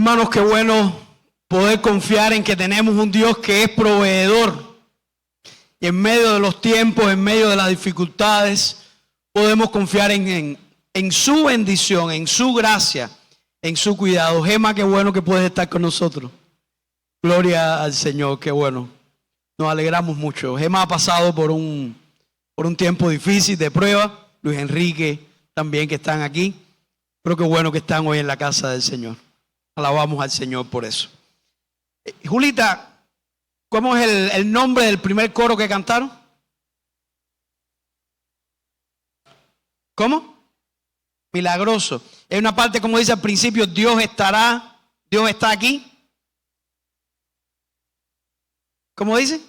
Hermanos, qué bueno poder confiar en que tenemos un Dios que es proveedor. Y en medio de los tiempos, en medio de las dificultades, podemos confiar en su bendición, en su gracia, en su cuidado. Gema, qué bueno que puedes estar con nosotros. Gloria al Señor, qué bueno. Nos alegramos mucho. Gema ha pasado por un tiempo difícil de prueba. Luis Enrique también, que están aquí. Pero qué bueno que están hoy en la casa del Señor. Alabamos al Señor por eso. Julita, ¿cómo es el nombre del primer coro que cantaron? ¿Cómo? Milagroso. Hay una parte, como dice al principio, Dios está aquí. ¿Cómo dice?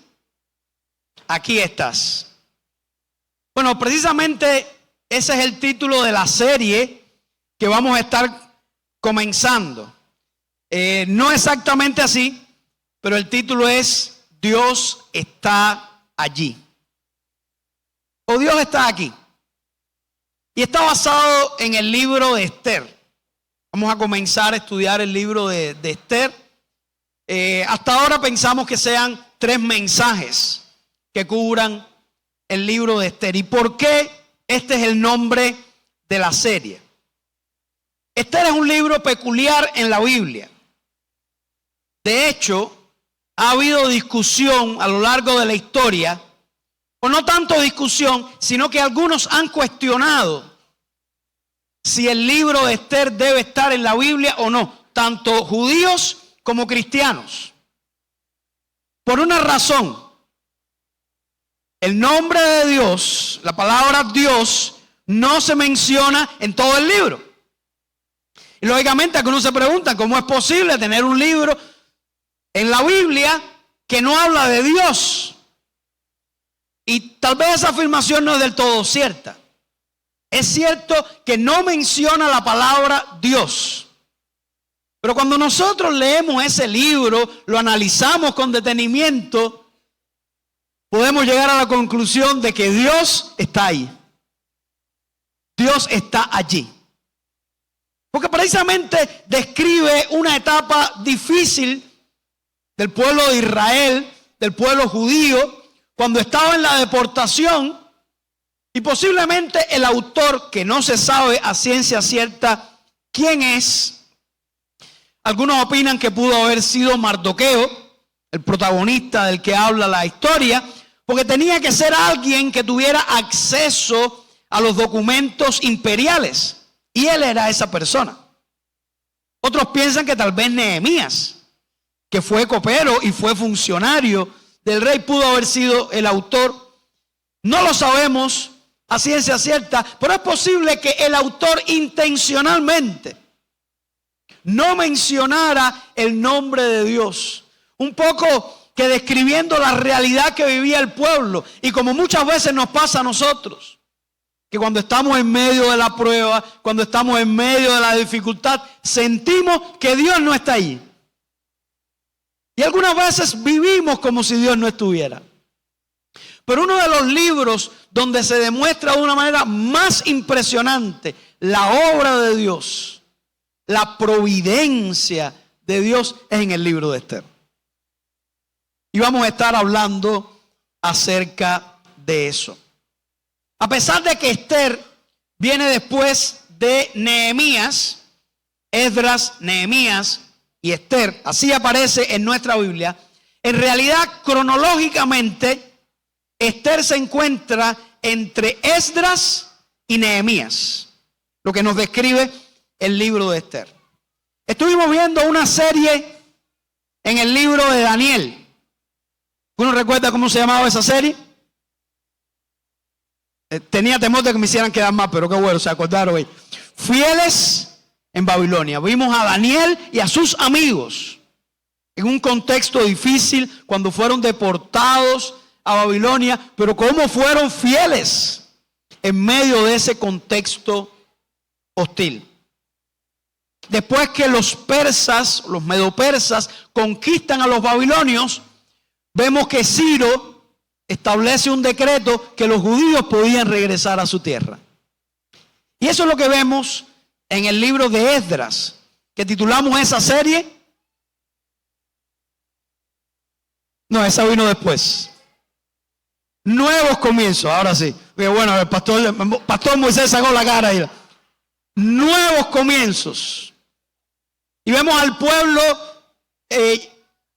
Aquí estás. Bueno, precisamente ese es el título de la serie que vamos a estar comenzando. No exactamente así, pero el título es Dios está allí. O Dios está aquí. Y está basado en el libro de Esther. Vamos a comenzar a estudiar el libro de Esther. Hasta ahora pensamos que sean 3 mensajes que cubran el libro de Esther. ¿Y por qué este es el nombre de la serie? Esther es un libro peculiar en la Biblia. De hecho, ha habido discusión a lo largo de la historia, o no tanto discusión, sino que algunos han cuestionado si el libro de Esther debe estar en la Biblia o no, tanto judíos como cristianos. Por una razón, el nombre de Dios, la palabra Dios, no se menciona en todo el libro. Y lógicamente algunos se preguntan, ¿cómo es posible tener un libro en la Biblia que no habla de Dios? Y tal vez esa afirmación no es del todo cierta. Es cierto que no menciona la palabra Dios. Pero cuando nosotros leemos ese libro, lo analizamos con detenimiento, podemos llegar a la conclusión de que Dios está ahí. Dios está allí. Porque precisamente describe una etapa difícil del pueblo de Israel, del pueblo judío, cuando estaba en la deportación, y posiblemente el autor, que no se sabe a ciencia cierta quién es, algunos opinan que pudo haber sido Mardoqueo, el protagonista del que habla la historia, porque tenía que ser alguien que tuviera acceso a los documentos imperiales, y él era esa persona. Otros piensan que tal vez Nehemías, que fue copero y fue funcionario del rey, pudo haber sido el autor. No lo sabemos a ciencia cierta, pero es posible que el autor intencionalmente no mencionara el nombre de Dios. Un poco que describiendo la realidad que vivía el pueblo. Y como muchas veces nos pasa a nosotros, que cuando estamos en medio de la prueba, cuando estamos en medio de la dificultad, sentimos que Dios no está ahí. Y algunas veces vivimos como si Dios no estuviera. Pero uno de los libros donde se demuestra de una manera más impresionante la obra de Dios, la providencia de Dios, es en el libro de Esther. Y vamos a estar hablando acerca de eso. A pesar de que Esther viene después de Nehemías, Esdras, Nehemías y Esther, así aparece en nuestra Biblia, en realidad cronológicamente Esther se encuentra entre Esdras y Nehemías, lo que nos describe el libro de Esther. Estuvimos viendo una serie en el libro de Daniel. ¿Uno recuerda cómo se llamaba esa serie? Tenía temor de que me hicieran quedar mal, pero qué bueno, se acordaron hoy. Fieles en Babilonia. Vimos a Daniel y a sus amigos en un contexto difícil cuando fueron deportados a Babilonia, pero cómo fueron fieles en medio de ese contexto hostil. Después que los persas, los medopersas, conquistan a los babilonios, vemos que Ciro establece un decreto que los judíos podían regresar a su tierra. Y eso es lo que vemos en el libro de Esdras. que titulamos esa serie? No, esa vino después. Nuevos comienzos, ahora sí. Porque bueno, el pastor Moisés sacó la cara ahí. Nuevos comienzos. Y vemos al pueblo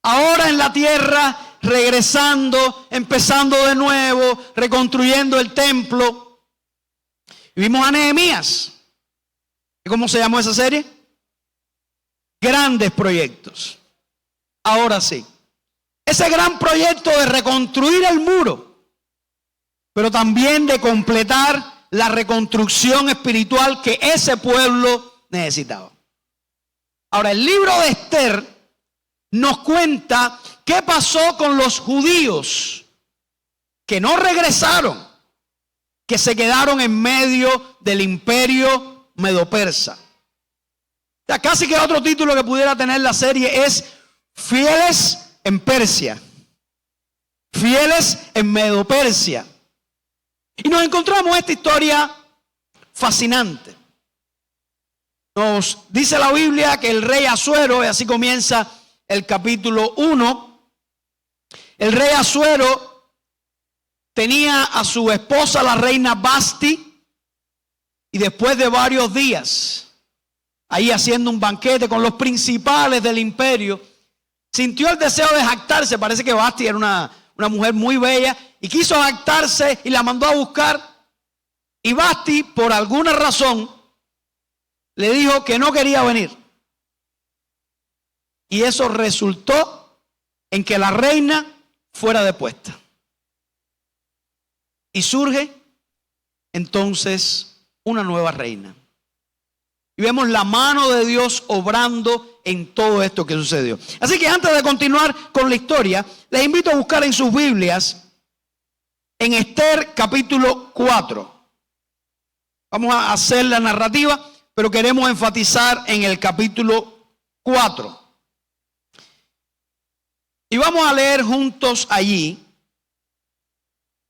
ahora en la tierra, regresando, empezando de nuevo, reconstruyendo el templo. Y vimos a Nehemías. ¿Cómo se llamó esa serie? Grandes proyectos. Ahora sí. Ese gran proyecto de reconstruir el muro, pero también de completar la reconstrucción espiritual que ese pueblo necesitaba. Ahora, el libro de Esther nos cuenta qué pasó con los judíos que no regresaron, que se quedaron en medio del imperio medo-persa. O sea, casi que otro título que pudiera tener la serie es Fieles en Persia, fieles en Medo-Persia. Y nos encontramos esta historia fascinante. Nos dice la Biblia que el rey Asuero, y así comienza el capítulo 1, el rey Asuero tenía a su esposa, la reina Vasti, y después de varios días, ahí haciendo un banquete con los principales del imperio, sintió el deseo de jactarse. Parece que Vasti era una mujer muy bella y quiso jactarse y la mandó a buscar. Y Vasti, por alguna razón, le dijo que no quería venir. Y eso resultó en que la reina fuera depuesta. Y surge entonces una nueva reina. Y vemos la mano de Dios obrando en todo esto que sucedió. Así que antes de continuar con la historia, les invito a buscar en sus Biblias, en Esther capítulo 4. Vamos a hacer la narrativa, pero queremos enfatizar en el capítulo 4. Y vamos a leer juntos allí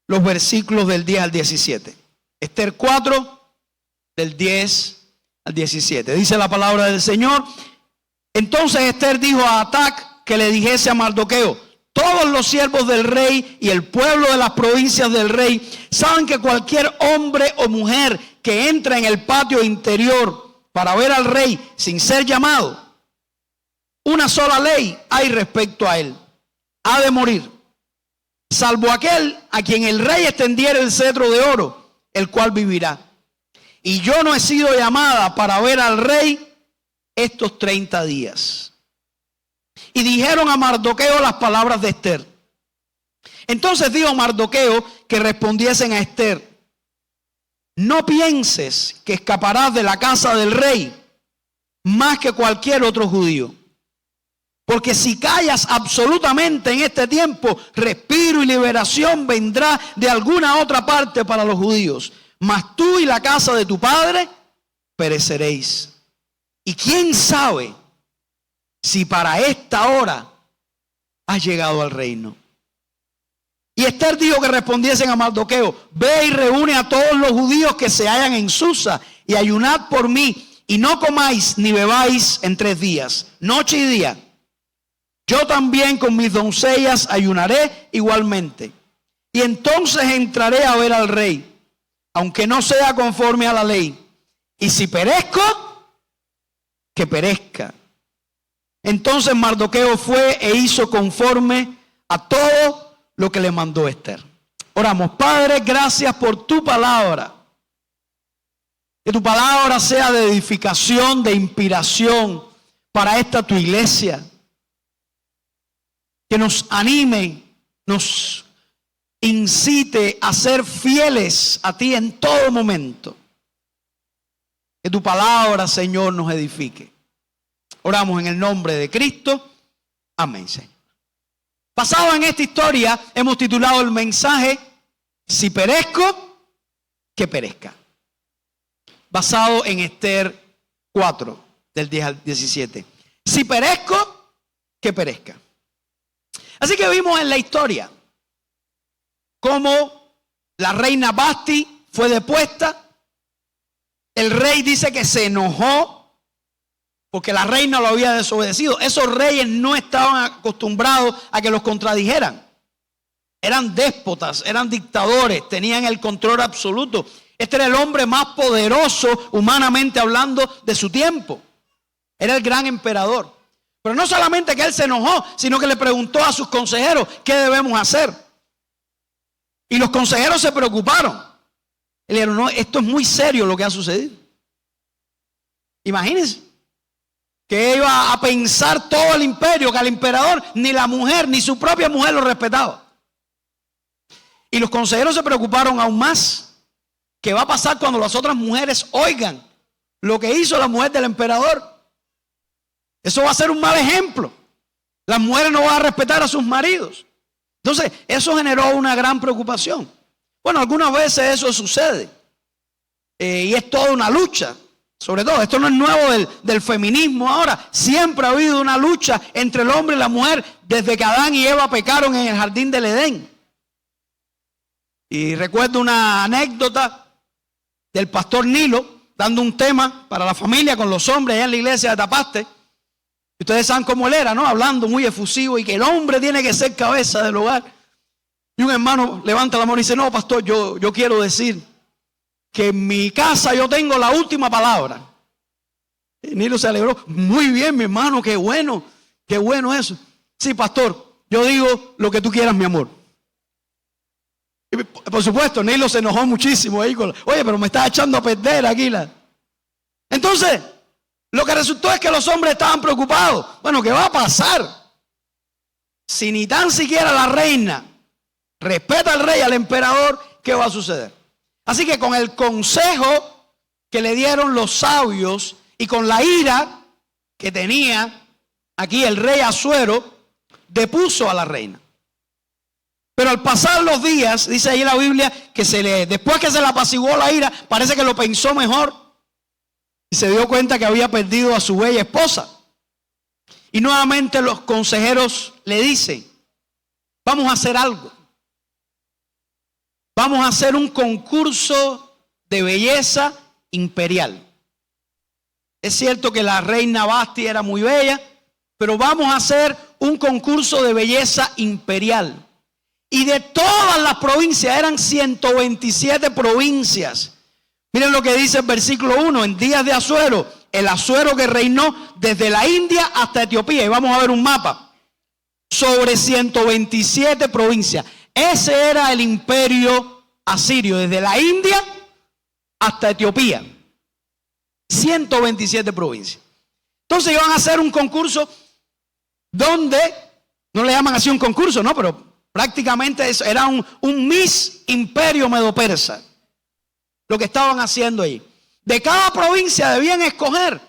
los versículos del 10 al 17. Esther 4, del 10 al 17. Dice la palabra del Señor. Entonces Esther dijo a Atac que le dijese a Mardoqueo: todos los siervos del rey y el pueblo de las provincias del rey saben que cualquier hombre o mujer que entra en el patio interior para ver al rey sin ser llamado, una sola ley hay respecto a él: ha de morir, salvo aquel a quien el rey extendiera el cetro de oro, el cual vivirá. Y yo no he sido llamada para ver al rey estos 30 días. Y dijeron a Mardoqueo las palabras de Esther. Entonces dijo Mardoqueo que respondiesen a Esther: no pienses que escaparás de la casa del rey más que cualquier otro judío. Porque si callas absolutamente en este tiempo, respiro y liberación vendrá de alguna otra parte para los judíos. Mas tú y la casa de tu padre pereceréis. Y quién sabe si para esta hora has llegado al reino. Y Esther dijo que respondiesen a Mardoqueo: ve y reúne a todos los judíos que se hallan en Susa y ayunad por mí, y no comáis ni bebáis en 3 días, noche y día. Yo también con mis doncellas ayunaré igualmente. Y entonces entraré a ver al rey, aunque no sea conforme a la ley. Y si perezco, que perezca. Entonces Mardoqueo fue e hizo conforme a todo lo que le mandó Esther. Oramos. Padre, gracias por tu palabra. Que tu palabra sea de edificación, de inspiración para esta tu iglesia. Que nos anime, nos incite a ser fieles a ti en todo momento. Que tu palabra, Señor, nos edifique. Oramos en el nombre de Cristo. Amén, Señor. Basado en esta historia, hemos titulado el mensaje: si perezco, que perezca. Basado en Esther 4, del 10 al 17. Si perezco, que perezca. Así que vimos en la historia cómo la reina Vasti fue depuesta. El rey dice que se enojó porque la reina lo había desobedecido. Esos reyes no estaban acostumbrados a que los contradijeran. Eran déspotas, eran dictadores, tenían el control absoluto. Este era el hombre más poderoso, humanamente hablando, de su tiempo. Era el gran emperador. Pero no solamente que él se enojó, sino que le preguntó a sus consejeros, ¿qué debemos hacer? Y los consejeros se preocuparon. Le dijeron, no, esto es muy serio lo que ha sucedido. Imagínense que iba a pensar todo el imperio, que al emperador ni la mujer, ni su propia mujer lo respetaba. Y los consejeros se preocuparon aún más. ¿Qué va a pasar cuando las otras mujeres oigan lo que hizo la mujer del emperador? Eso va a ser un mal ejemplo. Las mujeres no van a respetar a sus maridos. Entonces, eso generó una gran preocupación. Bueno, algunas veces eso sucede. Y es toda una lucha. Sobre todo, esto no es nuevo del feminismo ahora. Siempre ha habido una lucha entre el hombre y la mujer desde que Adán y Eva pecaron en el jardín del Edén. Y recuerdo una anécdota del pastor Nilo dando un tema para la familia con los hombres allá en la iglesia de Tapaste. Ustedes saben cómo él era, ¿no? Hablando muy efusivo y que el hombre tiene que ser cabeza del hogar. Y un hermano levanta la mano y dice, no, pastor, yo quiero decir que en mi casa yo tengo la última palabra. Y Nilo se alegró. Muy bien, mi hermano, qué bueno eso. Sí, pastor, yo digo lo que tú quieras, mi amor. Y por supuesto, Nilo se enojó muchísimo ahí. Oye, pero me estás echando a perder aquí. Entonces, lo que resultó es que los hombres estaban preocupados. Bueno, ¿qué va a pasar? Si ni tan siquiera la reina respeta al rey, al emperador, ¿qué va a suceder? Así que con el consejo que le dieron los sabios y con la ira que tenía aquí el rey Asuero, depuso a la reina. Pero al pasar los días, dice ahí la Biblia, que después que se le apaciguó la ira, parece que lo pensó mejor y se dio cuenta que había perdido a su bella esposa. Y nuevamente los consejeros le dicen, vamos a hacer algo. Vamos a hacer un concurso de belleza imperial. Es cierto que la reina Basti era muy bella, pero vamos a hacer un concurso de belleza imperial. Y de todas las provincias, eran 127 provincias. Miren lo que dice el versículo 1, en días de Asuero, el Asuero que reinó desde la India hasta Etiopía. Y vamos a ver un mapa. Sobre 127 provincias. Ese era el imperio asirio, desde la India hasta Etiopía. 127 provincias. Entonces iban a hacer un concurso donde, no le llaman así un concurso, no, pero prácticamente eso, era un Miss Imperio Medo-Persa. Lo que estaban haciendo ahí. De cada provincia debían escoger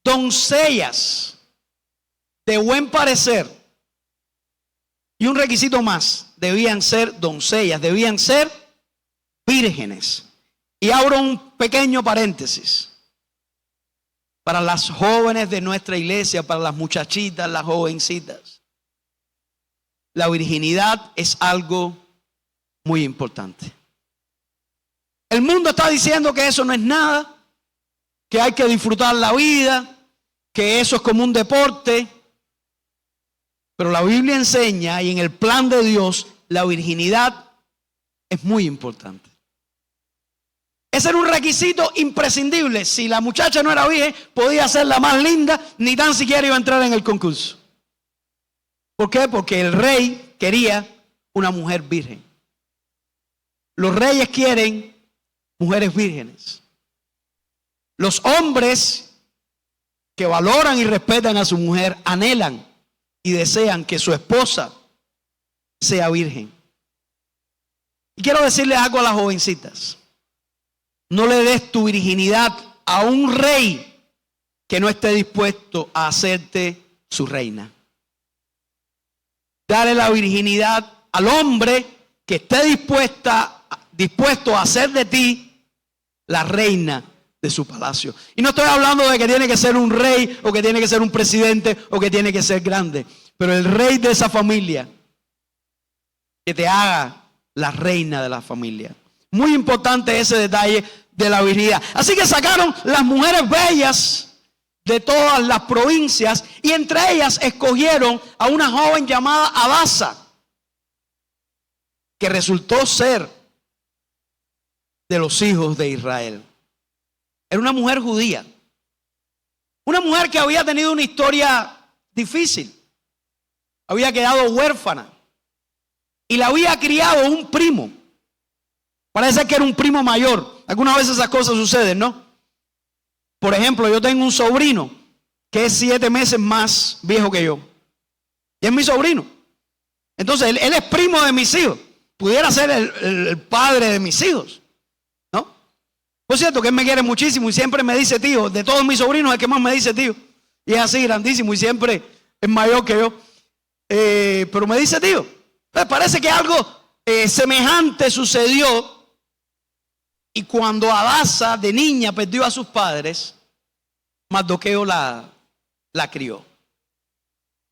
doncellas de buen parecer. Y un requisito más, debían ser doncellas, debían ser vírgenes. Y abro un pequeño paréntesis. Para las jóvenes de nuestra iglesia, para las muchachitas, las jovencitas. La virginidad es algo muy importante. El mundo está diciendo que eso no es nada, que hay que disfrutar la vida, que eso es como un deporte. Pero la Biblia enseña, y en el plan de Dios, la virginidad es muy importante. Ese era un requisito imprescindible. Si la muchacha no era virgen, podía ser la más linda, ni tan siquiera iba a entrar en el concurso. ¿Por qué? Porque el rey quería una mujer virgen. Los reyes quieren mujeres vírgenes. Los hombres que valoran y respetan a su mujer anhelan y desean que su esposa sea virgen. Y quiero decirles algo a las jovencitas. No le des tu virginidad a un rey que no esté dispuesto a hacerte su reina. Dale la virginidad al hombre que esté dispuesto a hacer de ti la reina de su palacio. Y no estoy hablando de que tiene que ser un rey o que tiene que ser un presidente o que tiene que ser grande. Pero el rey de esa familia que te haga la reina de la familia. Muy importante ese detalle de la virginidad. Así que sacaron las mujeres bellas de todas las provincias, y entre ellas escogieron a una joven llamada Hadasa, que resultó ser de los hijos de Israel. Era una mujer judía, una mujer que había tenido una historia difícil, había quedado huérfana y la había criado un primo. Parece que era un primo mayor. Algunas veces esas cosas suceden, ¿no? Por ejemplo, yo tengo un sobrino que es 7 meses más viejo que yo. Y es mi sobrino. Entonces, él es primo de mis hijos. Pudiera ser el padre de mis hijos, ¿no? Por cierto, que él me quiere muchísimo y siempre me dice tío. De todos mis sobrinos, el que más me dice tío. Y es así, grandísimo, y siempre es mayor que yo. Pero me dice tío. Pues parece que algo semejante sucedió. Y cuando Hadasa de niña perdió a sus padres, Mardoqueo la crió.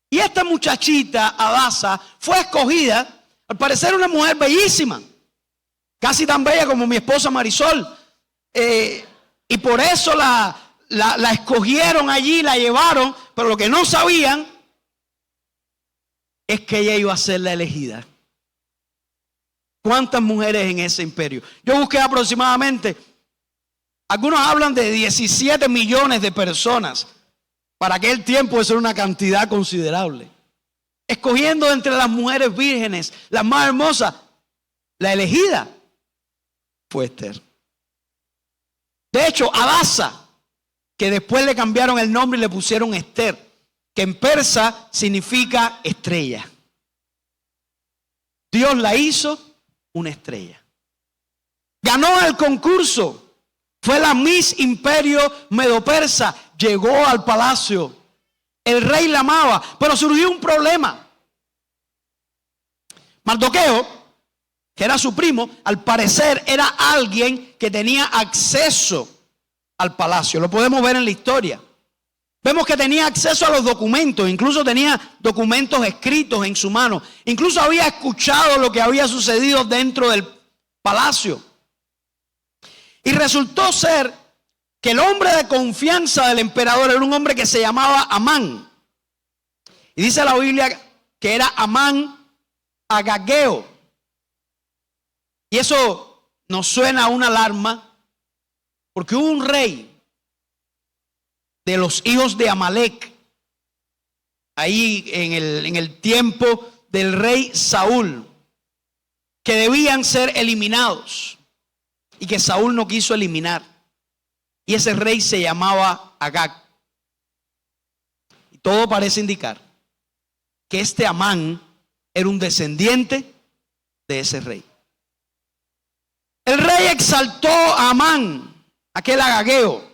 Y esta muchachita, Hadasa, fue escogida, al parecer una mujer bellísima, casi tan bella como mi esposa Marisol. Y por eso la escogieron allí, la llevaron, pero lo que no sabían es que ella iba a ser la elegida. ¿Cuántas mujeres en ese imperio? Yo busqué aproximadamente, algunos hablan de 17 millones de personas. Para aquel tiempo eso era una cantidad considerable. Escogiendo entre las mujeres vírgenes, las más hermosas, la elegida fue Esther. De hecho, Hadasa, que después le cambiaron el nombre y le pusieron Esther, que en persa significa estrella. Dios la hizo una estrella. Ganó el concurso. Fue la Miss Imperio Medo-Persa. Llegó al palacio. El rey la amaba. Pero surgió un problema. Mardoqueo, que era su primo, al parecer era alguien que tenía acceso al palacio. Lo podemos ver en la historia. Vemos que tenía acceso a los documentos, incluso tenía documentos escritos en su mano. Incluso había escuchado lo que había sucedido dentro del palacio. Y resultó ser que el hombre de confianza del emperador era un hombre que se llamaba Amán. Y dice la Biblia que era Amán Agageo. Y eso nos suena a una alarma, porque hubo un rey de los hijos de Amalek, ahí en el tiempo del rey Saúl, que debían ser eliminados y que Saúl no quiso eliminar. Y ese rey se llamaba Agag. Y todo parece indicar que este Amán era un descendiente de ese rey. El rey exaltó a Amán, aquel agageo,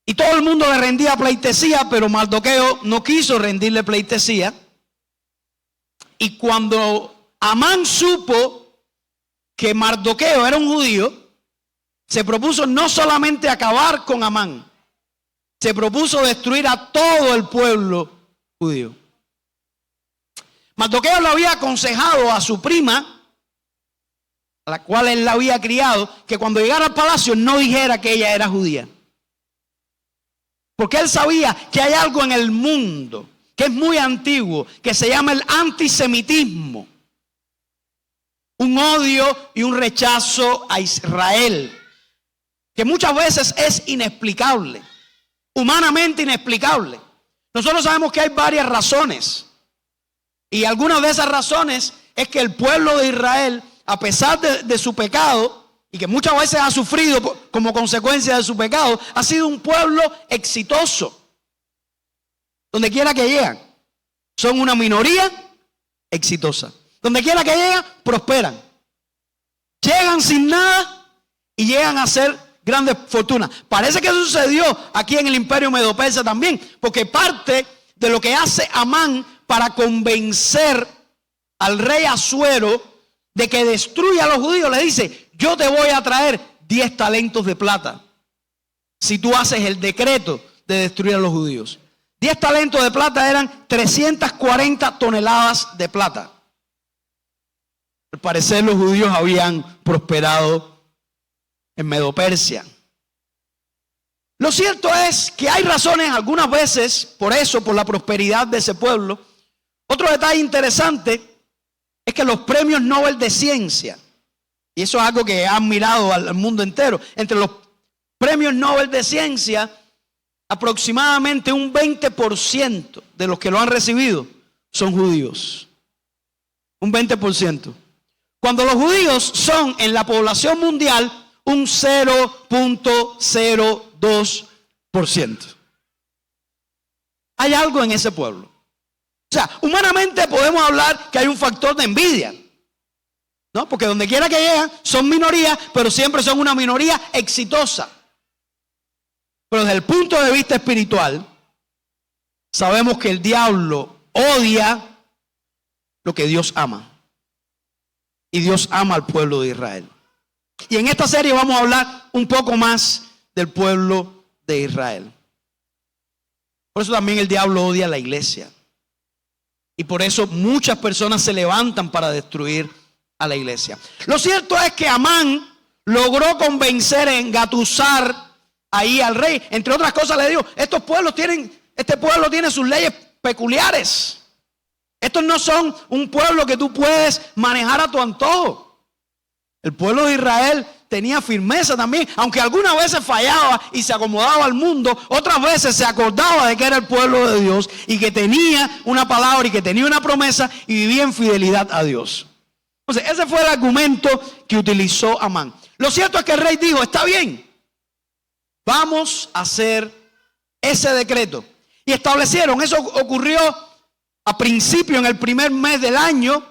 y todo el mundo le rendía pleitesía, pero Mardoqueo no quiso rendirle pleitesía. Y cuando Amán supo que Mardoqueo era un judío, se propuso no solamente acabar con Amán, se propuso destruir a todo el pueblo judío. Mardoqueo le había aconsejado a su prima, a la cual él la había criado, que cuando llegara al palacio no dijera que ella era judía. Porque él sabía que hay algo en el mundo que es muy antiguo, que se llama el antisemitismo. Un odio y un rechazo a Israel, que muchas veces es inexplicable, humanamente inexplicable. Nosotros sabemos que hay varias razones. Y algunas de esas razones es que el pueblo de Israel, a pesar de su pecado, y que muchas veces ha sufrido como consecuencia de su pecado, ha sido un pueblo exitoso. Donde quiera que llegan, son una minoría exitosa. Donde quiera que llegan, prosperan. Llegan sin nada y llegan a hacer grandes fortunas. Parece que sucedió aquí en el imperio Medo-Persa también, porque parte de lo que hace Amán para convencer al rey Asuero de que destruya a los judíos, le dice: yo te voy a traer 10 talentos de plata si tú haces el decreto de destruir a los judíos. 10 talentos de plata eran 340 toneladas de plata. Al parecer los judíos habían prosperado en Medo-Persia. Lo cierto es que hay razones algunas veces por eso, por la prosperidad de ese pueblo. Otro detalle interesante es que los premios Nobel de ciencia, y eso es algo que ha admirado al mundo entero, entre los premios Nobel de ciencia, aproximadamente un 20% de los que lo han recibido son judíos. Un 20%. Cuando los judíos son en la población mundial un 0.02%. Hay algo en ese pueblo. O sea, humanamente podemos hablar que hay un factor de envidia, ¿no? Porque donde quiera que llegan son minorías, pero siempre son una minoría exitosa. Pero desde el punto de vista espiritual, sabemos que el diablo odia lo que Dios ama. Y Dios ama al pueblo de Israel. Y en esta serie vamos a hablar un poco más del pueblo de Israel. Por eso también el diablo odia a la iglesia. Y por eso muchas personas se levantan para destruir a la iglesia. Lo cierto es que Amán logró convencer, engatusar ahí al rey. Entre otras cosas le digo, este pueblo tiene sus leyes peculiares. Estos no son un pueblo que tú puedes manejar a tu antojo. El pueblo de Israel tenía firmeza también, aunque algunas veces fallaba y se acomodaba al mundo, otras veces se acordaba de que era el pueblo de Dios y que tenía una palabra y que tenía una promesa y vivía en fidelidad a Dios. Entonces, ese fue el argumento que utilizó Amán. Lo cierto es que el rey dijo, está bien, vamos a hacer ese decreto. Y establecieron, eso ocurrió a principio en el primer mes del año,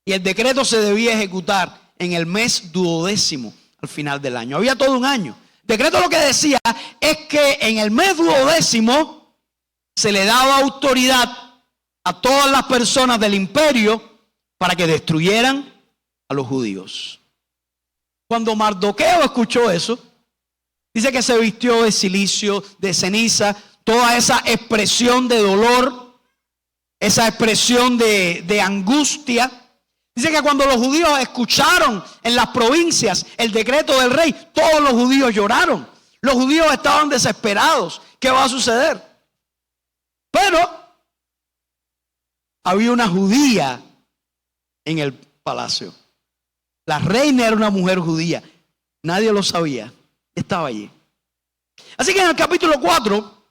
y el decreto se debía ejecutar en el mes 12º al final del año. Había todo un año. El decreto lo que decía es que en el mes 12º se le daba autoridad a todas las personas del imperio para que destruyeran a los judíos. Cuando Mardoqueo escuchó eso, dice que se vistió de cilicio, de ceniza, toda esa expresión de dolor, esa expresión de angustia. Dice que cuando los judíos escucharon en las provincias el decreto del rey, todos los judíos lloraron. Los judíos estaban desesperados. ¿Qué va a suceder? Pero había una judía en el palacio. La reina era una mujer judía. Nadie lo sabía. Estaba allí. Así que en el capítulo 4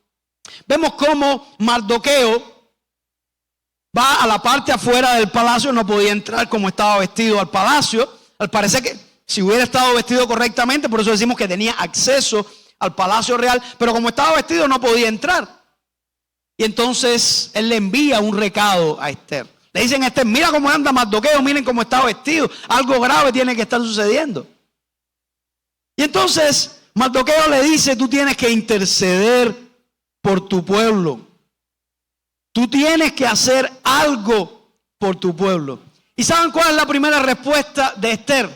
vemos cómo Mardoqueo va a la parte afuera del palacio. No podía entrar como estaba vestido al palacio. Al parecer que si hubiera estado vestido correctamente, por eso decimos que tenía acceso al palacio real, pero como estaba vestido no podía entrar. Y entonces él le envía un recado a Esther. Le dicen a Esther, mira cómo anda Mardoqueo, miren cómo está vestido. Algo grave tiene que estar sucediendo. Y entonces Mardoqueo le dice, tú tienes que interceder por tu pueblo. Tú tienes que hacer algo por tu pueblo. ¿Y saben cuál es la primera respuesta de Esther?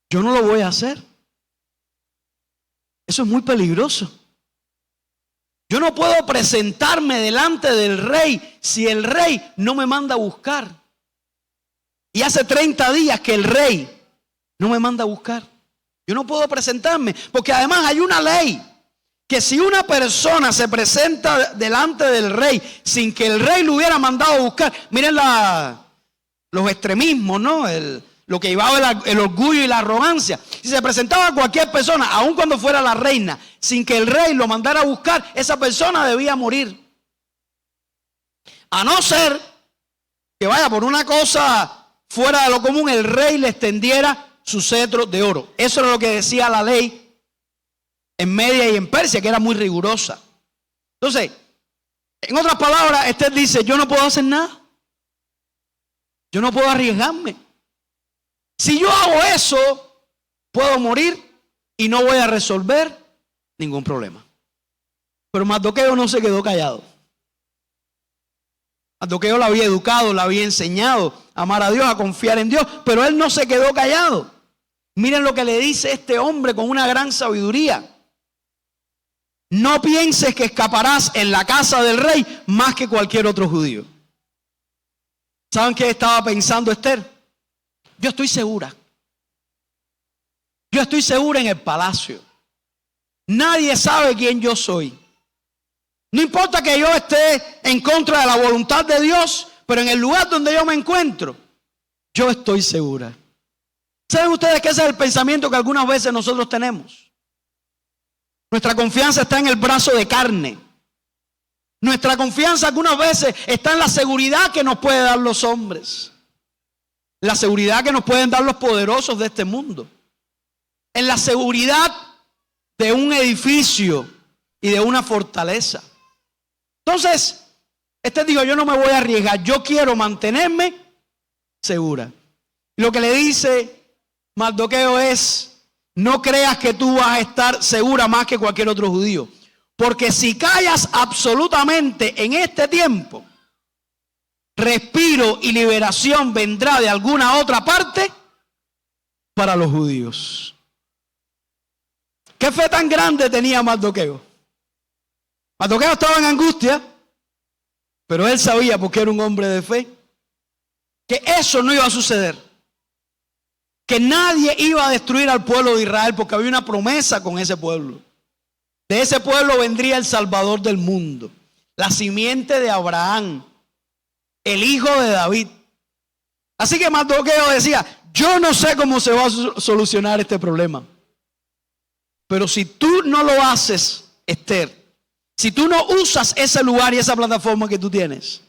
Yo no lo voy a hacer. Eso es muy peligroso. Yo no puedo presentarme delante del rey si el rey no me manda a buscar. Y hace 30 días que el rey no me manda a buscar. Yo no puedo presentarme, porque además hay una ley que si una persona se presenta delante del rey sin que el rey lo hubiera mandado a buscar, miren los extremismos, ¿no? Lo que llevaba el orgullo y la arrogancia. Si se presentaba cualquier persona, aun cuando fuera la reina, sin que el rey lo mandara a buscar, esa persona debía morir. A no ser que vaya por una cosa fuera de lo común, el rey le extendiera su cetro de oro. Eso era lo que decía la ley en Media y en Persia, que era muy rigurosa. Entonces, en otras palabras, Esther dice, yo no puedo hacer nada. Yo no puedo arriesgarme. Si yo hago eso, puedo morir y no voy a resolver ningún problema. Pero Mardoqueo no se quedó callado. Mardoqueo la había educado, la había enseñado a amar a Dios, a confiar en Dios, pero él no se quedó callado. Miren lo que le dice este hombre con una gran sabiduría. No pienses que escaparás en la casa del rey más que cualquier otro judío. ¿Saben qué estaba pensando Esther? Yo estoy segura. Yo estoy segura en el palacio. Nadie sabe quién yo soy. No importa que yo esté en contra de la voluntad de Dios, pero en el lugar donde yo me encuentro, yo estoy segura. ¿Saben ustedes que ese es el pensamiento que algunas veces nosotros tenemos? Nuestra confianza está en el brazo de carne. Nuestra confianza algunas veces está en la seguridad que nos pueden dar los hombres. La seguridad que nos pueden dar los poderosos de este mundo. En la seguridad de un edificio y de una fortaleza. Entonces, dijo, yo no me voy a arriesgar, yo quiero mantenerme segura. Lo que le dice Mardoqueo es, no creas que tú vas a estar segura más que cualquier otro judío. Porque si callas absolutamente en este tiempo, respiro y liberación vendrá de alguna otra parte para los judíos. ¿Qué fe tan grande tenía Mardoqueo? Mardoqueo estaba en angustia, pero él sabía, porque era un hombre de fe, que eso no iba a suceder. Que nadie iba a destruir al pueblo de Israel, porque había una promesa con ese pueblo. De ese pueblo vendría el Salvador del mundo, la simiente de Abraham, el hijo de David. Así que Mardoqueo decía, yo no sé cómo se va a solucionar este problema. Pero si tú no lo haces, Esther, si tú no usas ese lugar y esa plataforma que tú tienes,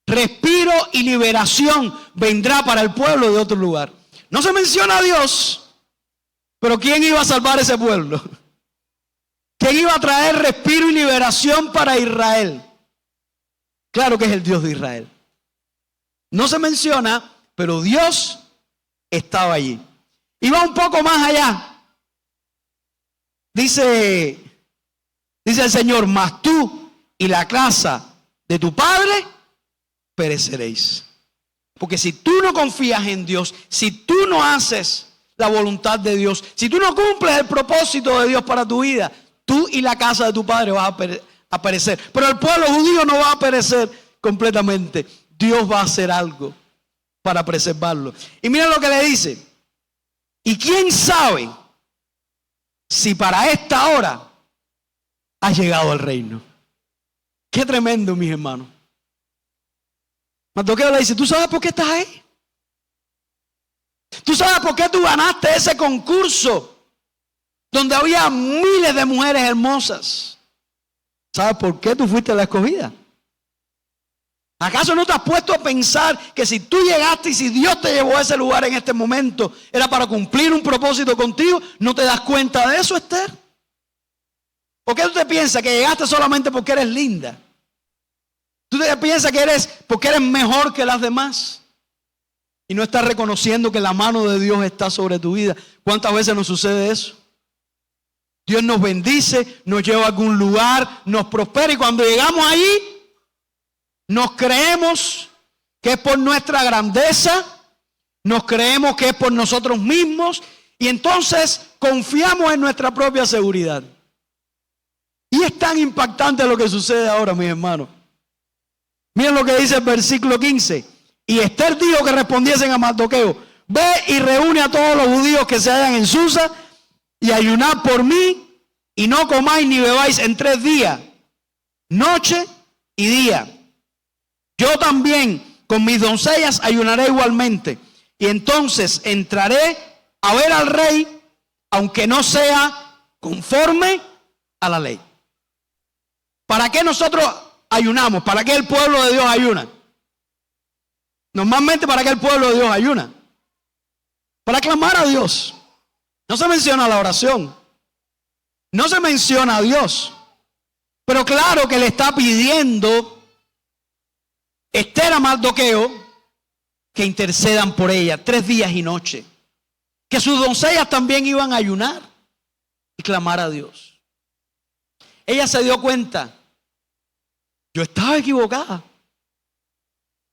respiro y liberación vendrá para el pueblo de otro lugar. No se menciona a Dios, pero ¿quién iba a salvar ese pueblo? ¿Quién iba a traer respiro y liberación para Israel? Claro que es el Dios de Israel. No se menciona, pero Dios estaba allí. Y va un poco más allá. Dice el Señor, mas tú y la casa de tu padre pereceréis. Porque si tú no confías en Dios, si tú no haces la voluntad de Dios, si tú no cumples el propósito de Dios para tu vida, tú y la casa de tu padre vas a perecer. Pero el pueblo judío no va a perecer completamente. Dios va a hacer algo para preservarlo. Y mira lo que le dice. Y quién sabe si para esta hora ha llegado el reino. Qué tremendo, mis hermanos. Mardoqueo le dice, ¿tú sabes por qué estás ahí? ¿Tú sabes por qué tú ganaste ese concurso donde había miles de mujeres hermosas? ¿Sabes por qué tú fuiste la escogida? ¿Acaso no te has puesto a pensar que si tú llegaste y si Dios te llevó a ese lugar en este momento, era para cumplir un propósito contigo? ¿No te das cuenta de eso, Esther? ¿Por qué tú te piensas que llegaste solamente porque eres linda? ¿Tú te piensas que porque eres mejor que las demás? Y no estás reconociendo que la mano de Dios está sobre tu vida. ¿Cuántas veces nos sucede eso? Dios nos bendice, nos lleva a algún lugar, nos prospera y cuando llegamos allí, nos creemos que es por nuestra grandeza, nos creemos que es por nosotros mismos y entonces confiamos en nuestra propia seguridad. Y es tan impactante lo que sucede ahora, mis hermanos. Miren lo que dice el versículo 15. Y Esther dijo que respondiesen a Mardoqueo, ve y reúne a todos los judíos que se hallan en Susa y ayunad por mí y no comáis ni bebáis en 3 días, noche y día. Yo también con mis doncellas ayunaré igualmente. Y entonces entraré a ver al rey, aunque no sea conforme a la ley. ¿Para qué nosotros ayunamos? ¿Para qué el pueblo de Dios ayuna? Normalmente, ¿para qué el pueblo de Dios ayuna? Para clamar a Dios. No se menciona la oración. No se menciona a Dios. Pero claro que le está pidiendo Esther a Mardoqueo que intercedan por ella 3 días y noche. Que sus doncellas también iban a ayunar y clamar a Dios. Ella se dio cuenta. Yo estaba equivocada.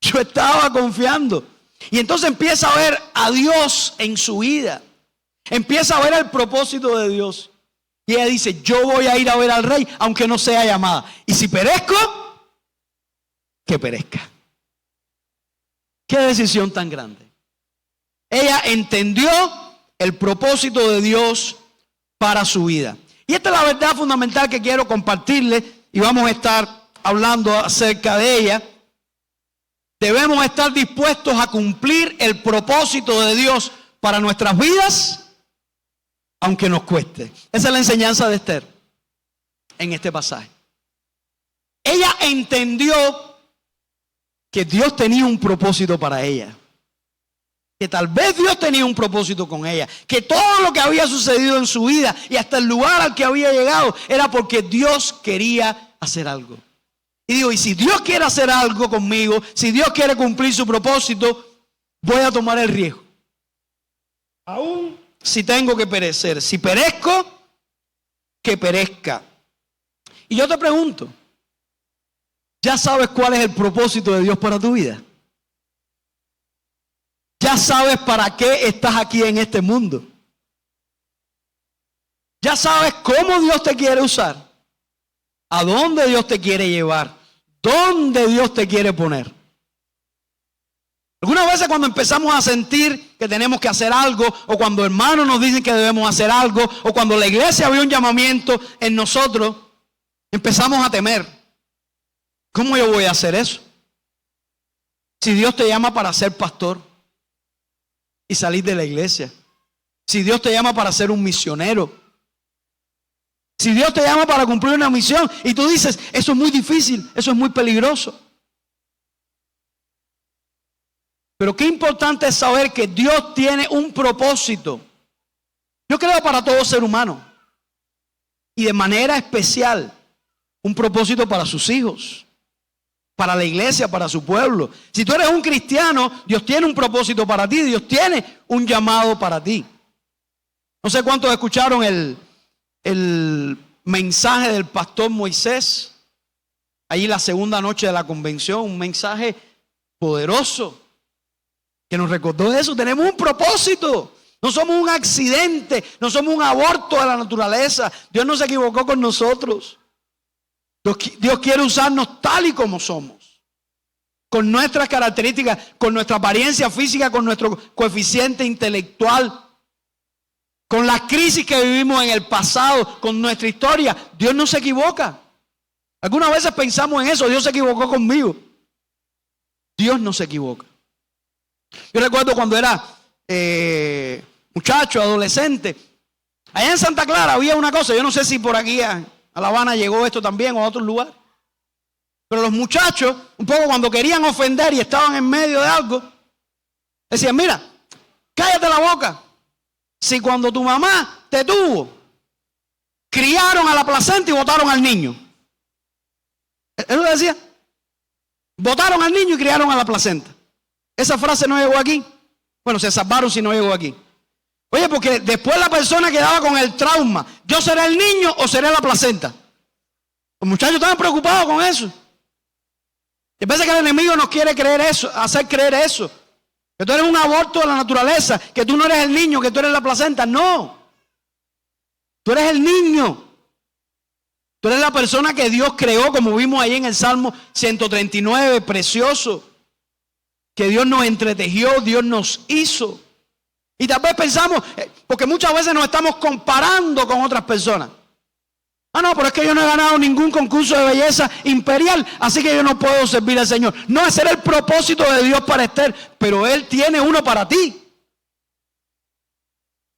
Yo estaba confiando. Y entonces empieza a ver a Dios en su vida. Empieza a ver el propósito de Dios. Y ella dice, yo voy a ir a ver al rey, aunque no sea llamada. Y si perezco, que perezca. Qué decisión tan grande. Ella entendió el propósito de Dios para su vida. Y esta es la verdad fundamental que quiero compartirle y vamos a estar hablando acerca de ella. Debemos estar dispuestos a cumplir el propósito de Dios para nuestras vidas, aunque nos cueste. Esa es la enseñanza de Esther en este pasaje. Ella entendió que Dios tenía un propósito para ella. Que tal vez Dios tenía un propósito con ella. Que todo lo que había sucedido en su vida y hasta el lugar al que había llegado era porque Dios quería hacer algo. Y digo, y si Dios quiere hacer algo conmigo, si Dios quiere cumplir su propósito, voy a tomar el riesgo. Aún si tengo que perecer. Si perezco, que perezca. Y yo te pregunto, ¿ya sabes cuál es el propósito de Dios para tu vida? ¿Ya sabes para qué estás aquí en este mundo? ¿Ya sabes cómo Dios te quiere usar? ¿A dónde Dios te quiere llevar? ¿Dónde Dios te quiere poner? Algunas veces cuando empezamos a sentir que tenemos que hacer algo, o cuando hermanos nos dicen que debemos hacer algo, o cuando la iglesia había un llamamiento en nosotros, empezamos a temer. ¿Cómo yo voy a hacer eso? Si Dios te llama para ser pastor y salir de la iglesia. Si Dios te llama para ser un misionero. Si Dios te llama para cumplir una misión y tú dices, eso es muy difícil, eso es muy peligroso. Pero qué importante es saber que Dios tiene un propósito. Yo creo para todo ser humano. Y de manera especial, un propósito para sus hijos. Para la iglesia, para su pueblo. Si tú eres un cristiano, Dios tiene un propósito para ti. Dios tiene un llamado para ti. No sé cuántos escucharon el mensaje del pastor Moisés. Allí la segunda noche de la convención. Un mensaje poderoso que nos recordó eso. Tenemos un propósito. No somos un accidente. No somos un aborto de la naturaleza. Dios no se equivocó con nosotros. Dios quiere usarnos tal y como somos, con nuestras características, con nuestra apariencia física, con nuestro coeficiente intelectual, con las crisis que vivimos en el pasado, con nuestra historia. Dios no se equivoca. Algunas veces pensamos en eso, Dios se equivocó conmigo. Dios no se equivoca. Yo recuerdo cuando era muchacho, adolescente, allá en Santa Clara había una cosa, yo no sé si por aquí a La Habana llegó esto también o a otros lugares. Pero los muchachos, un poco cuando querían ofender y estaban en medio de algo, decían, mira, cállate la boca. Si cuando tu mamá te tuvo, criaron a la placenta y botaron al niño. ¿Eso decía? Botaron al niño y criaron a la placenta. Esa frase no llegó aquí. Bueno, se salvaron si no llegó aquí. Oye, porque después la persona quedaba con el trauma. ¿Yo seré el niño o seré la placenta? Los muchachos estaban preocupados con eso. Y parece que el enemigo nos quiere creer eso, hacer creer eso. Que tú eres un aborto de la naturaleza, que tú no eres el niño, que tú eres la placenta. No. Tú eres el niño. Tú eres la persona que Dios creó, como vimos ahí en el Salmo 139, precioso. Que Dios nos entretejió, Dios nos hizo. Y tal vez pensamos, porque muchas veces nos estamos comparando con otras personas. Ah, no, pero es que yo no he ganado ningún concurso de belleza imperial, así que yo no puedo servir al Señor. No, ese era el propósito de Dios para Esther, pero Él tiene uno para ti.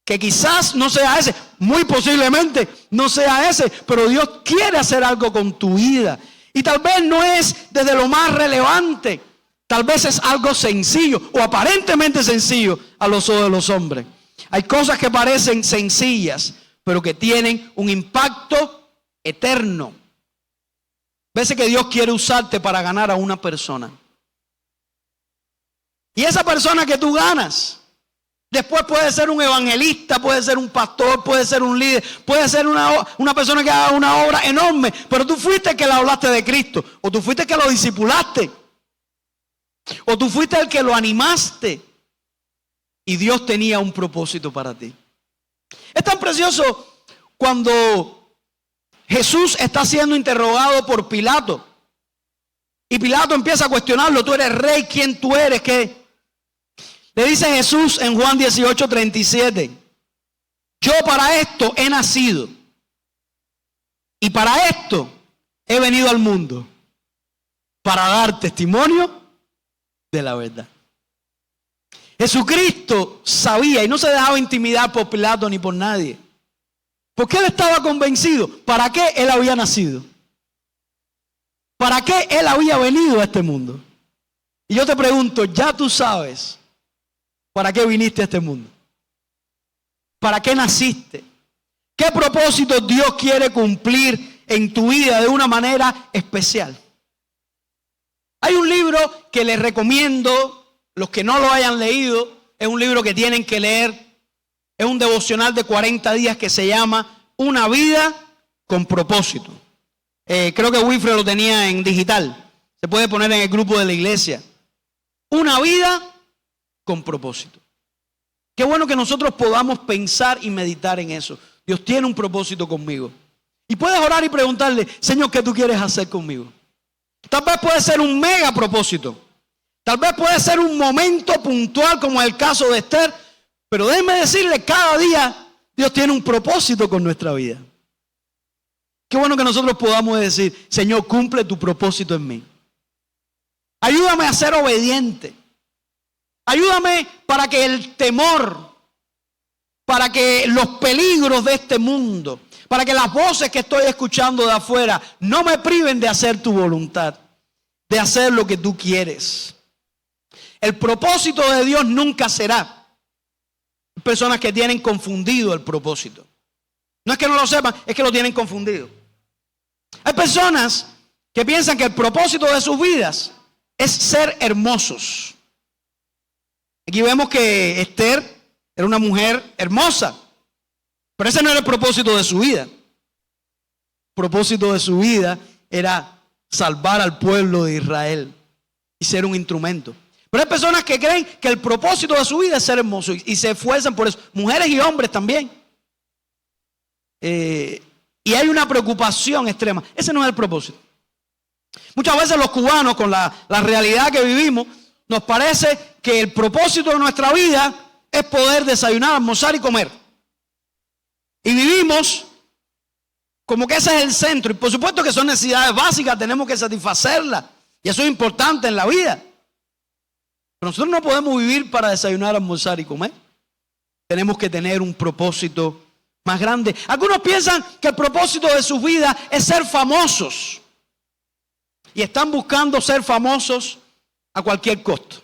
Que quizás no sea ese, muy posiblemente no sea ese, pero Dios quiere hacer algo con tu vida. Y tal vez no es desde lo más relevante. Tal vez es algo sencillo o aparentemente sencillo a los ojos de los hombres. Hay cosas que parecen sencillas, pero que tienen un impacto eterno. Veces que Dios quiere usarte para ganar a una persona. Y esa persona que tú ganas, después puede ser un evangelista, puede ser un pastor, puede ser un líder, puede ser una persona que haga una obra enorme, pero tú fuiste el que le hablaste de Cristo, o tú fuiste el que lo discipulaste. O tú fuiste el que lo animaste. Y Dios tenía un propósito para ti. Es tan precioso cuando Jesús está siendo interrogado por Pilato. Y Pilato empieza a cuestionarlo. Tú eres rey, ¿quién tú eres? ¿Qué? Le dice Jesús en Juan 18:37. Yo para esto he nacido. Y para esto he venido al mundo, para dar testimonio de la verdad. Jesucristo sabía y no se dejaba intimidar por Pilato ni por nadie. Porque él estaba convencido. ¿Para qué él había nacido? ¿Para qué él había venido a este mundo? Y yo te pregunto, ¿ya tú sabes para qué viniste a este mundo? ¿Para qué naciste? ¿Qué propósito Dios quiere cumplir en tu vida de una manera especial? Hay un libro que les recomiendo, los que no lo hayan leído, es un libro que tienen que leer. Es un devocional de 40 días que se llama Una vida con propósito. Creo que Wilfred lo tenía en digital. Se puede poner en el grupo de la iglesia. Una vida con propósito. Qué bueno que nosotros podamos pensar y meditar en eso. Dios tiene un propósito conmigo. Y puedes orar y preguntarle, Señor, ¿qué tú quieres hacer conmigo? Tal vez puede ser un mega propósito. Tal vez puede ser un momento puntual como el caso de Esther. Pero déjenme decirle, cada día Dios tiene un propósito con nuestra vida. Qué bueno que nosotros podamos decir, Señor, cumple tu propósito en mí. Ayúdame a ser obediente. Ayúdame para que el temor, para que los peligros de este mundo, para que las voces que estoy escuchando de afuera no me priven de hacer tu voluntad, de hacer lo que tú quieres. El propósito de Dios nunca será personas que tienen confundido el propósito. No es que no lo sepan, es que lo tienen confundido. Hay personas que piensan que el propósito de sus vidas es ser hermosos. Aquí vemos que Esther era una mujer hermosa, pero ese no era el propósito de su vida. El propósito de su vida era salvar al pueblo de Israel y ser un instrumento. Pero hay personas que creen que el propósito de su vida es ser hermoso y se esfuerzan por eso. Mujeres y hombres también. Y hay una preocupación extrema. Ese no es el propósito. Muchas veces los cubanos, con la realidad que vivimos, nos parece que el propósito de nuestra vida es poder desayunar, almorzar y comer. Y vivimos como que ese es el centro. Y por supuesto que son necesidades básicas, tenemos que satisfacerlas. Y eso es importante en la vida. Pero nosotros no podemos vivir para desayunar, almorzar y comer. Tenemos que tener un propósito más grande. Algunos piensan que el propósito de su vida es ser famosos. Y están buscando ser famosos a cualquier costo.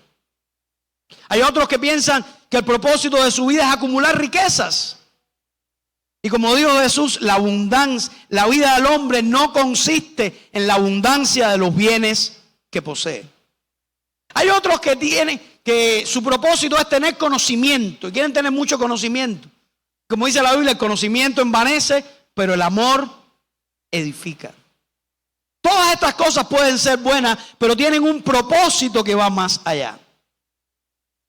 Hay otros que piensan que el propósito de su vida es acumular riquezas. Y como dijo Jesús, la abundancia, la vida del hombre no consiste en la abundancia de los bienes que posee. Hay otros que tienen que su propósito es tener conocimiento y quieren tener mucho conocimiento. Como dice la Biblia, el conocimiento envanece, pero el amor edifica. Todas estas cosas pueden ser buenas, pero tienen un propósito que va más allá.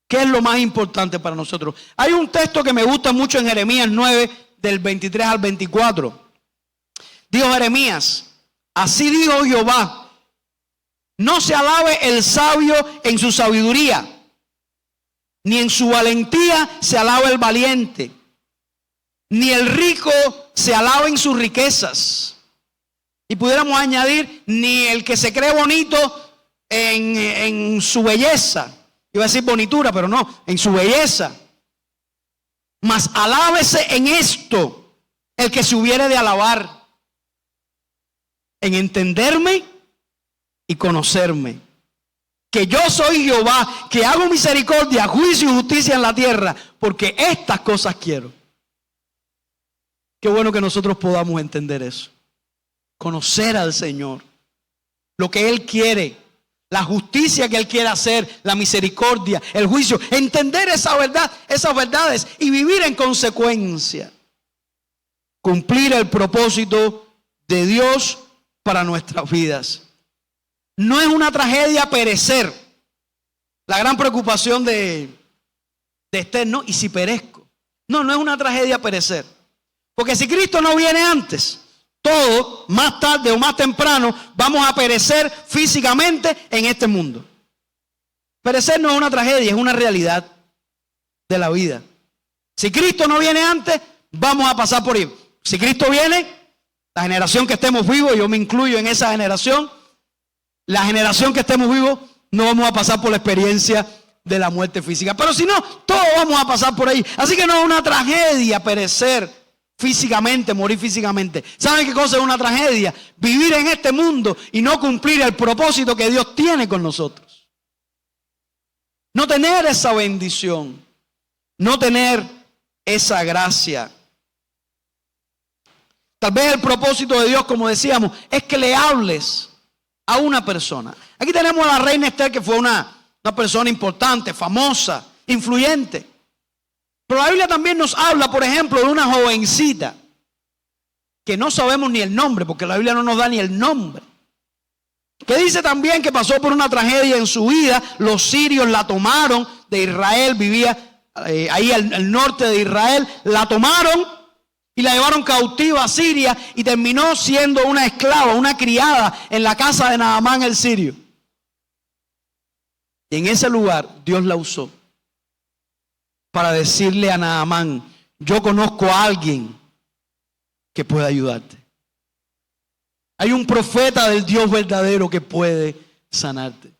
¿Qué es lo más importante para nosotros? Hay un texto que me gusta mucho en Jeremías 9, del 23 al 24. Dijo Jeremías, así dijo Jehová. No se alabe el sabio en su sabiduría, ni en su valentía se alabe el valiente, ni el rico se alabe en sus riquezas. Y pudiéramos añadir, ni el que se cree bonito en su belleza. Iba a decir bonitura, pero no, en su belleza. Mas alábese en esto el que se hubiere de alabar, en entenderme y conocerme, que yo soy Jehová, que hago misericordia, juicio y justicia en la tierra, porque estas cosas quiero. Qué bueno que nosotros podamos entender eso, conocer al Señor, lo que Él quiere, la justicia que Él quiere hacer, la misericordia, el juicio, entender esa verdad, esas verdades y vivir en consecuencia, cumplir el propósito de Dios para nuestras vidas. No es una tragedia perecer. La gran preocupación de Esther, no, ¿y si perezco? No, no es una tragedia perecer. Porque si Cristo no viene antes, todos, más tarde o más temprano, vamos a perecer físicamente en este mundo. Perecer no es una tragedia, es una realidad de la vida. Si Cristo no viene antes, vamos a pasar por ahí. Si Cristo viene, La generación que estemos vivos, yo me incluyo en esa generación, la generación que estemos vivos, no vamos a pasar por la experiencia de la muerte física. Pero si no, todos vamos a pasar por ahí. Así que no es una tragedia perecer físicamente, morir físicamente. ¿Saben qué cosa es una tragedia? Vivir en este mundo y no cumplir el propósito que Dios tiene con nosotros. No tener esa bendición, no tener esa gracia. Tal vez el propósito de Dios, como decíamos, es que le hables a una persona. Aquí tenemos a la reina Esther, que fue una persona importante, famosa, influyente. Pero la Biblia también nos habla, por ejemplo, de una jovencita que no sabemos ni el nombre, porque la Biblia no nos da ni el nombre. Que dice también que pasó por una tragedia en su vida. Los sirios la tomaron de Israel, vivía ahí al norte de Israel. La tomaron y la llevaron cautiva a Siria y terminó siendo una esclava, una criada en la casa de Naamán el sirio. Y en ese lugar Dios la usó para decirle a Naamán: yo conozco a alguien que puede ayudarte. Hay un profeta del Dios verdadero que puede sanarte.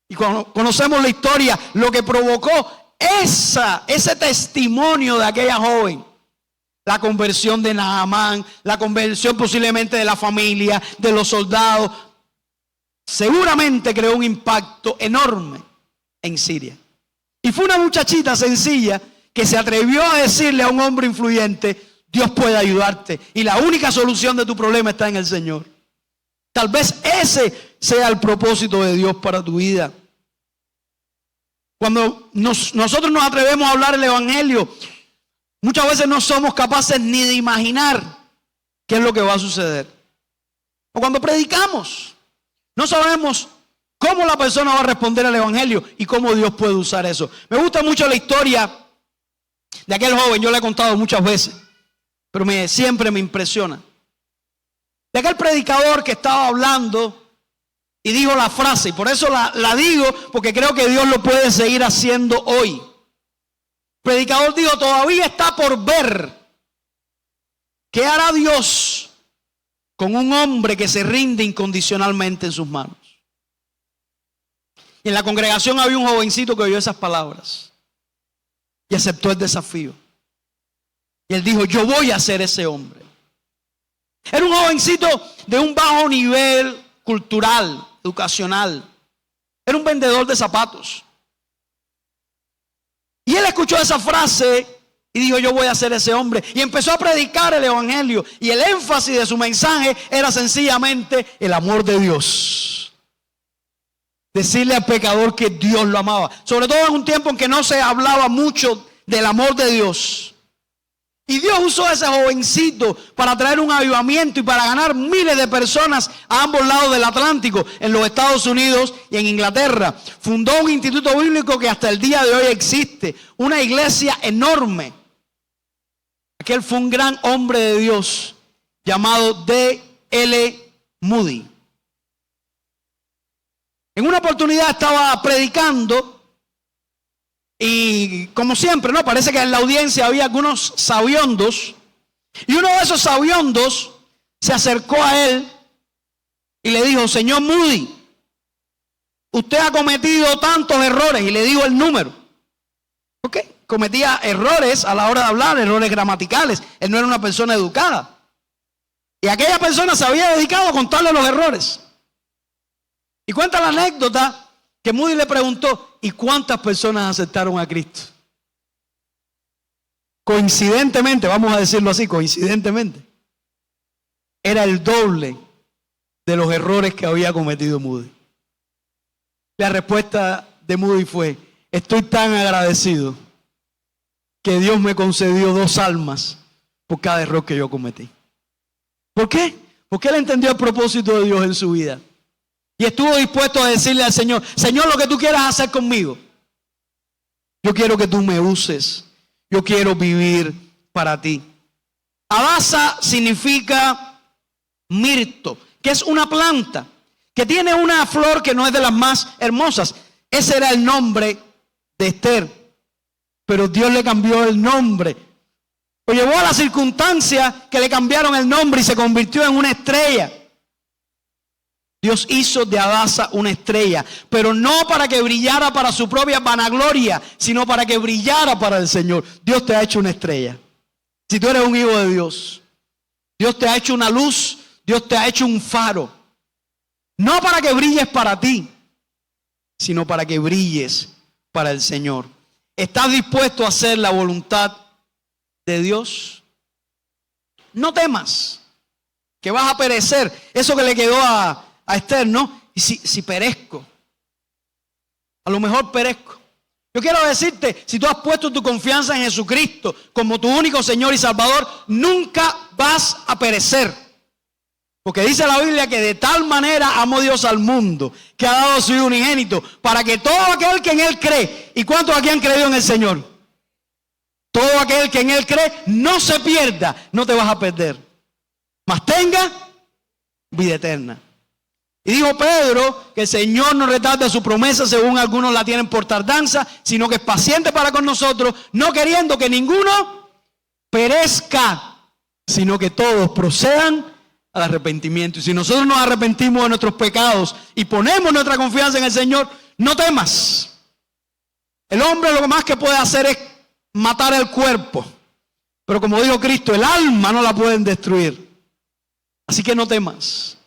Y cuando conocemos la historia, lo que provocó ese testimonio de aquella joven, la conversión de Naamán, la conversión posiblemente de la familia, de los soldados, seguramente creó un impacto enorme en Siria. Y fue una muchachita sencilla que se atrevió a decirle a un hombre influyente: Dios puede ayudarte y la única solución de tu problema está en el Señor. Tal vez ese sea el propósito de Dios para tu vida. Cuando nosotros nos atrevemos a hablar el evangelio, muchas veces no somos capaces ni de imaginar qué es lo que va a suceder. O cuando predicamos, no sabemos cómo la persona va a responder al evangelio y cómo Dios puede usar eso. Me gusta mucho la historia de aquel joven, yo la he contado muchas veces, pero siempre me impresiona. De aquel predicador que estaba hablando y dijo la frase, y por eso la digo, porque creo que Dios lo puede seguir haciendo hoy. El predicador dijo: todavía está por ver qué hará Dios con un hombre que se rinde incondicionalmente en sus manos. Y en la congregación había un jovencito que oyó esas palabras y aceptó el desafío. Y él dijo: yo voy a ser ese hombre. Era un jovencito de un bajo nivel cultural, educacional. Era un vendedor de zapatos. Y él escuchó esa frase y dijo: yo voy a ser ese hombre. Y empezó a predicar el evangelio. Y el énfasis de su mensaje era sencillamente el amor de Dios. Decirle al pecador que Dios lo amaba. Sobre todo en un tiempo en que no se hablaba mucho del amor de Dios. Y Dios usó a ese jovencito para traer un avivamiento y para ganar miles de personas a ambos lados del Atlántico, en los Estados Unidos y en Inglaterra. Fundó un instituto bíblico que hasta el día de hoy existe, una iglesia enorme. Aquel fue un gran hombre de Dios llamado D.L. Moody. En una oportunidad estaba predicando. Y como siempre, ¿no? Parece que en la audiencia había algunos sabiondos. Y uno de esos sabiondos se acercó a él y le dijo: señor Moody, usted ha cometido tantos errores. Y le dijo el número. ¿Ok? Cometía errores a la hora de hablar, errores gramaticales. Él no era una persona educada. Y aquella persona se había dedicado a contarle los errores. Y cuenta la anécdota que Moody le preguntó: ¿y cuántas personas aceptaron a Cristo? Coincidentemente, vamos a decirlo así, coincidentemente, era el doble de los errores que había cometido Moody. La respuesta de Moody fue: estoy tan agradecido que Dios me concedió 2 almas por cada error que yo cometí. ¿Por qué? Porque él entendió el propósito de Dios en su vida. Y estuvo dispuesto a decirle al Señor: Señor, lo que tú quieras hacer conmigo, yo quiero que tú me uses. Yo quiero vivir para ti. Hadasa significa mirto, que es una planta que tiene una flor que no es de las más hermosas. Ese era el nombre de Esther. Pero Dios le cambió el nombre Lo llevó a la circunstancia que le cambiaron el nombre y se convirtió en una estrella. Dios hizo de Hadasa una estrella, pero no para que brillara para su propia vanagloria, sino para que brillara para el Señor. Dios te ha hecho una estrella. Si tú eres un hijo de Dios, Dios te ha hecho una luz, Dios te ha hecho un faro. No para que brilles para ti, sino para que brilles para el Señor. ¿Estás dispuesto a hacer la voluntad de Dios? No temas que vas a perecer. Eso que le quedó a Esther, ¿no? Y si perezco, a lo mejor perezco. Yo quiero decirte, si tú has puesto tu confianza en Jesucristo como tu único Señor y Salvador, nunca vas a perecer. Porque dice la Biblia que de tal manera amó Dios al mundo, que ha dado a su Hijo unigénito, para que todo aquel que en Él cree, ¿y cuántos aquí han creído en el Señor? Todo aquel que en Él cree no se pierda, no te vas a perder, mas tenga vida eterna. Y dijo Pedro que el Señor no retarda su promesa, según algunos la tienen por tardanza, sino que es paciente para con nosotros, no queriendo que ninguno perezca, sino que todos procedan al arrepentimiento. Y si nosotros nos arrepentimos de nuestros pecados y ponemos nuestra confianza en el Señor, no temas. El hombre lo más que puede hacer es matar el cuerpo, pero como dijo Cristo, el alma no la pueden destruir. Así que no temas.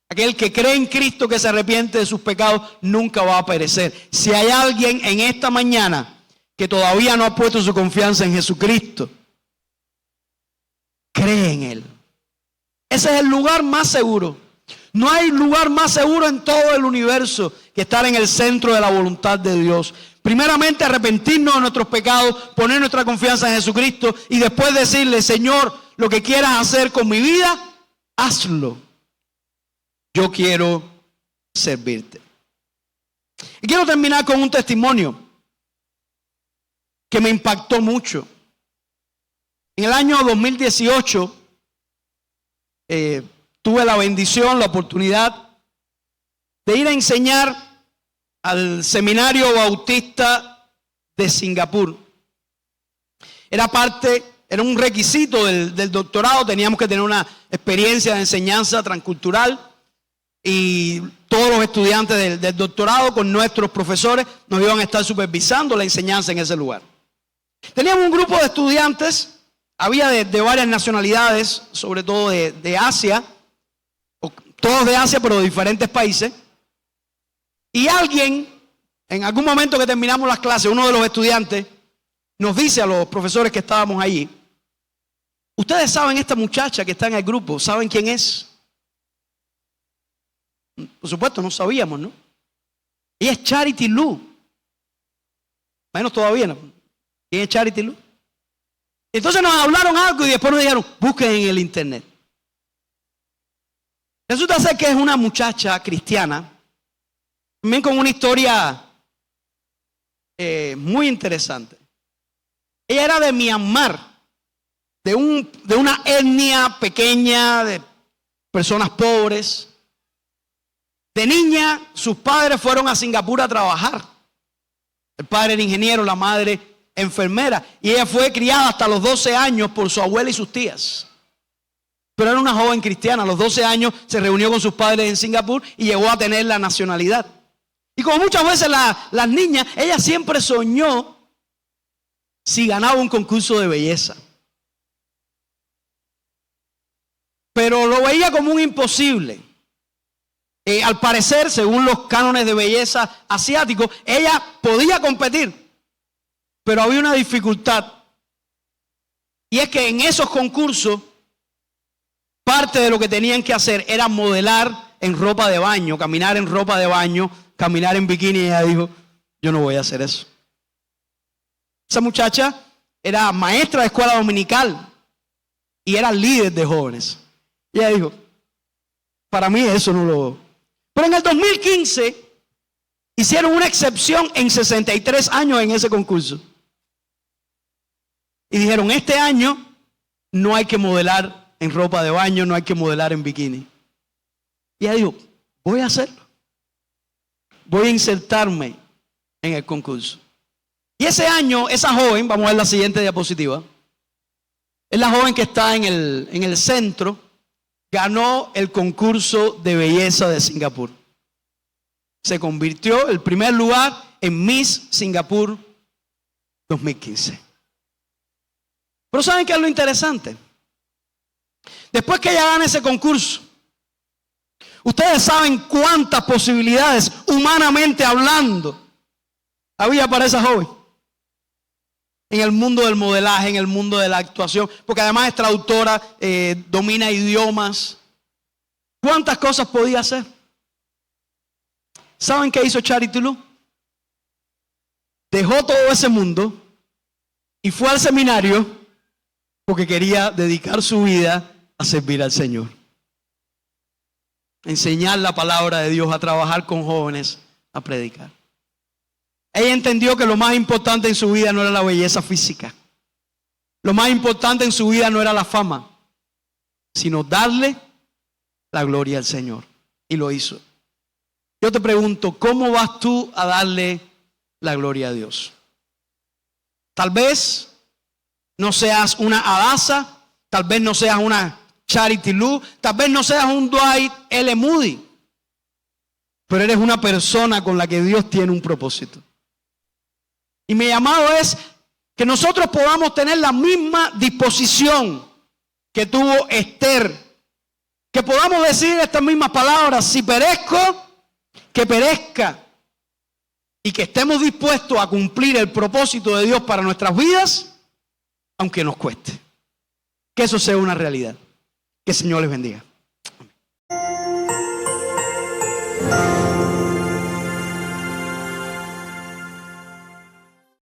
Aquel que cree en Cristo, que se arrepiente de sus pecados, nunca va a perecer. Si hay alguien en esta mañana que todavía no ha puesto su confianza en Jesucristo, cree en Él. Ese es el lugar más seguro. No hay lugar más seguro en todo el universo que estar en el centro de la voluntad de Dios. Primeramente, arrepentirnos de nuestros pecados, poner nuestra confianza en Jesucristo y después decirle: Señor, lo que quieras hacer con mi vida, hazlo. Yo quiero servirte. Y quiero terminar con un testimonio que me impactó mucho. En el año 2018 tuve la bendición, la oportunidad de ir a enseñar al Seminario Bautista de Singapur. Era un requisito del doctorado, teníamos que tener una experiencia de enseñanza transcultural. Y todos los estudiantes del doctorado con nuestros profesores nos iban a estar supervisando la enseñanza en ese lugar. Teníamos un grupo de estudiantes, había de varias nacionalidades, sobre todo de Asia, todos de Asia pero de diferentes países. Y alguien, en algún momento que terminamos las clases, uno de los estudiantes nos dice a los profesores que estábamos allí: ustedes saben, esta muchacha que está en el grupo, ¿saben quién es? Por supuesto, no sabíamos, ¿no? Ella es Charity Lu. Menos todavía, ¿no? ¿Quién es Charity Lu? Entonces nos hablaron algo y después nos dijeron: busquen en el internet. Resulta ser que es una muchacha cristiana, también con una historia muy interesante. Ella era de Myanmar, de una etnia pequeña, de personas pobres. De niña, sus padres fueron a Singapur a trabajar. El padre era ingeniero, la madre enfermera. Y ella fue criada hasta los 12 años por su abuela y sus tías. Pero era una joven cristiana. A los 12 años se reunió con sus padres en Singapur y llegó a tener la nacionalidad. Y como muchas veces las niñas, ella siempre soñó si ganaba un concurso de belleza. Pero lo veía como un imposible. Al parecer, según los cánones de belleza asiáticos, ella podía competir, pero había una dificultad. Y es que en esos concursos, parte de lo que tenían que hacer era modelar en ropa de baño, caminar en ropa de baño, caminar en bikini. Y ella dijo: yo no voy a hacer eso. Esa muchacha era maestra de escuela dominical y era líder de jóvenes. Y ella dijo: para mí eso no lo... Pero en el 2015 hicieron una excepción en 63 años en ese concurso. Y dijeron: este año no hay que modelar en ropa de baño, no hay que modelar en bikini. Y ella dijo: voy a hacerlo. Voy a insertarme en el concurso. Y ese año, esa joven, vamos a ver la siguiente diapositiva, Es la joven que está en el centro. Ganó el concurso de belleza de Singapur. Se convirtió el primer lugar en Miss Singapur 2015. Pero ¿saben qué es lo interesante? Después que ella gana ese concurso, ustedes saben cuántas posibilidades, humanamente hablando, había para esa joven. En el mundo del modelaje, en el mundo de la actuación, porque además es traductora, domina idiomas. ¿Cuántas cosas podía hacer? ¿Saben qué hizo Charity Lu? Dejó todo ese mundo y fue al seminario porque quería dedicar su vida a servir al Señor. A enseñar la palabra de Dios, a trabajar con jóvenes, a predicar. Ella entendió que lo más importante en su vida no era la belleza física. Lo más importante en su vida no era la fama, sino darle la gloria al Señor. Y lo hizo. Yo te pregunto, ¿cómo vas tú a darle la gloria a Dios? Tal vez no seas una Hadassah, tal vez no seas una Charity Lu, tal vez no seas un Dwight L. Moody, pero eres una persona con la que Dios tiene un propósito. Y mi llamado es que nosotros podamos tener la misma disposición que tuvo Esther. Que podamos decir estas mismas palabras: si perezco, que perezca. Y que estemos dispuestos a cumplir el propósito de Dios para nuestras vidas, aunque nos cueste. Que eso sea una realidad. Que el Señor les bendiga.